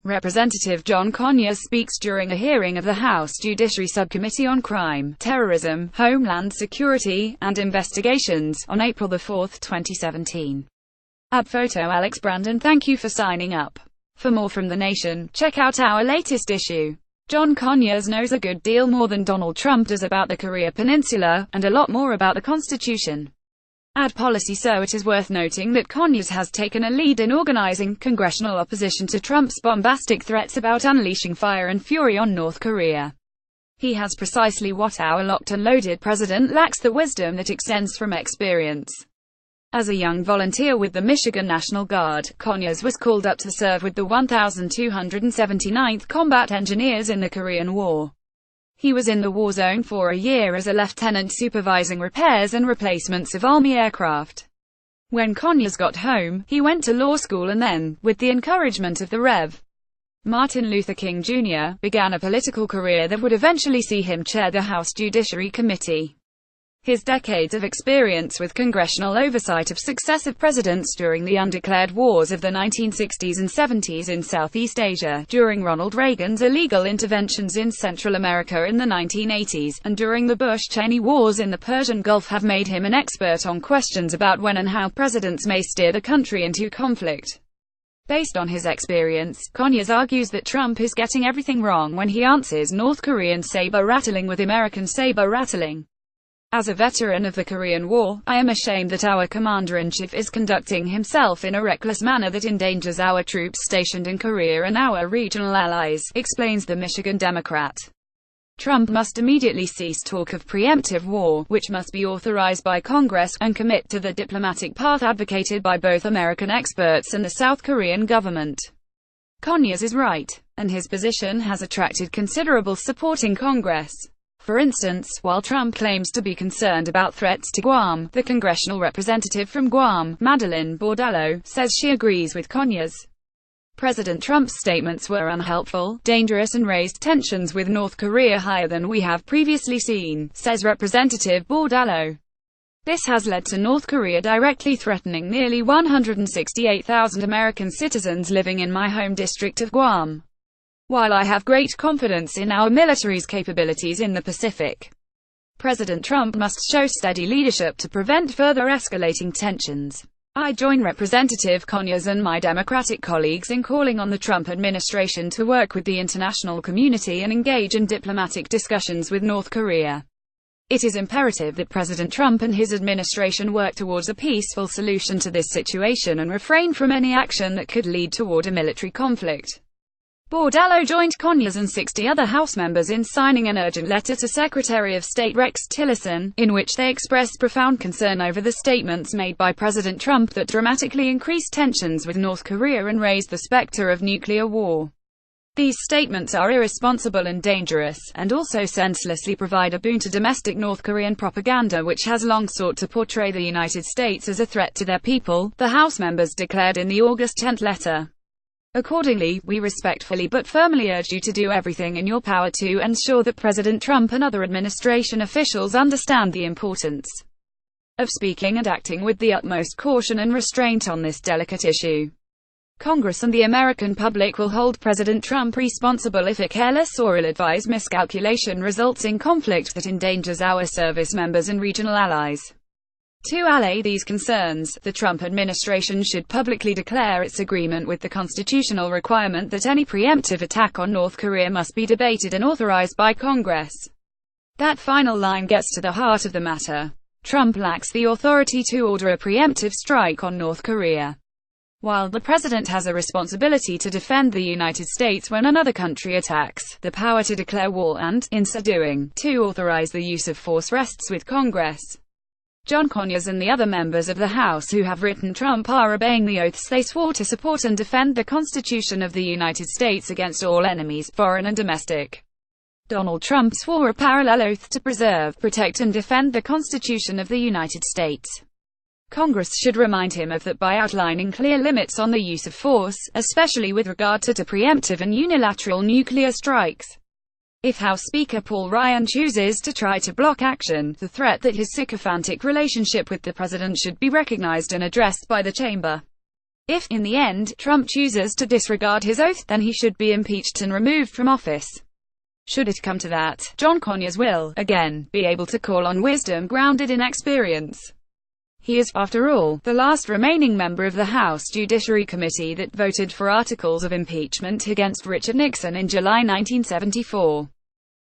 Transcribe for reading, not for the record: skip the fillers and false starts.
Representative John Conyers speaks during a hearing of the House Judiciary Subcommittee on Crime, Terrorism, Homeland Security, and Investigations, on April 4, 2017. Photo Alex Brandon. Thank you for signing up. For more from The Nation, check out our latest issue. John Conyers knows a good deal more than Donald Trump does about the Korea Peninsula, and a lot more about the Constitution. Policy. So it is worth noting that Conyers has taken a lead in organizing congressional opposition to Trump's bombastic threats about unleashing fire and fury on North Korea. He has precisely what our locked and loaded president lacks: the wisdom that extends from experience. As a young volunteer with the Michigan National Guard, Conyers was called up to serve with the 1,279th Combat Engineers in the Korean War. He was in the war zone for a year as a lieutenant supervising repairs and replacements of Army aircraft. When Conyers got home, he went to law school and then, with the encouragement of the Rev. Martin Luther King Jr., began a political career that would eventually see him chair the House Judiciary Committee. His decades of experience with congressional oversight of successive presidents during the undeclared wars of the 1960s and 70s in Southeast Asia, during Ronald Reagan's illegal interventions in Central America in the 1980s, and during the Bush-Cheney wars in the Persian Gulf have made him an expert on questions about when and how presidents may steer the country into conflict. Based on his experience, Conyers argues that Trump is getting everything wrong when he answers North Korean saber-rattling with American saber-rattling. As a veteran of the Korean War, I am ashamed that our commander-in-chief is conducting himself in a reckless manner that endangers our troops stationed in Korea and our regional allies, explains the Michigan Democrat. Trump must immediately cease talk of preemptive war, which must be authorized by Congress, and commit to the diplomatic path advocated by both American experts and the South Korean government. Conyers is right, and his position has attracted considerable support in Congress. For instance, while Trump claims to be concerned about threats to Guam, the congressional representative from Guam, Madeleine Bordallo, says she agrees with Conyers. President Trump's statements were unhelpful, dangerous and raised tensions with North Korea higher than we have previously seen, says Representative Bordallo. This has led to North Korea directly threatening nearly 168,000 American citizens living in my home district of Guam. While I have great confidence in our military's capabilities in the Pacific, President Trump must show steady leadership to prevent further escalating tensions. I join Representative Conyers and my Democratic colleagues in calling on the Trump administration to work with the international community and engage in diplomatic discussions with North Korea. It is imperative that President Trump and his administration work towards a peaceful solution to this situation and refrain from any action that could lead toward a military conflict. Bordallo joined Conyers and 60 other House members in signing an urgent letter to Secretary of State Rex Tillerson, in which they expressed profound concern over the statements made by President Trump that dramatically increased tensions with North Korea and raised the specter of nuclear war. These statements are irresponsible and dangerous, and also senselessly provide a boon to domestic North Korean propaganda which has long sought to portray the United States as a threat to their people, the House members declared in the August 10 letter. Accordingly, we respectfully but firmly urge you to do everything in your power to ensure that President Trump and other administration officials understand the importance of speaking and acting with the utmost caution and restraint on this delicate issue. Congress and the American public will hold President Trump responsible if a careless or ill-advised miscalculation results in conflict that endangers our service members and regional allies. To allay these concerns, the Trump administration should publicly declare its agreement with the constitutional requirement that any preemptive attack on North Korea must be debated and authorized by Congress. That final line gets to the heart of the matter. Trump lacks the authority to order a preemptive strike on North Korea. While the president has a responsibility to defend the United States when another country attacks, the power to declare war and, in so doing, to authorize the use of force rests with Congress. John Conyers and the other members of the House who have written Trump are obeying the oaths they swore to support and defend the Constitution of the United States against all enemies, foreign and domestic. Donald Trump swore a parallel oath to preserve, protect and defend the Constitution of the United States. Congress should remind him of that by outlining clear limits on the use of force, especially with regard to preemptive and unilateral nuclear strikes. If House Speaker Paul Ryan chooses to try to block action, the threat that his sycophantic relationship with the president should be recognized and addressed by the chamber. If, in the end, Trump chooses to disregard his oath, then he should be impeached and removed from office. Should it come to that, John Conyers will, again, be able to call on wisdom grounded in experience. He is, after all, the last remaining member of the House Judiciary Committee that voted for articles of impeachment against Richard Nixon in July 1974.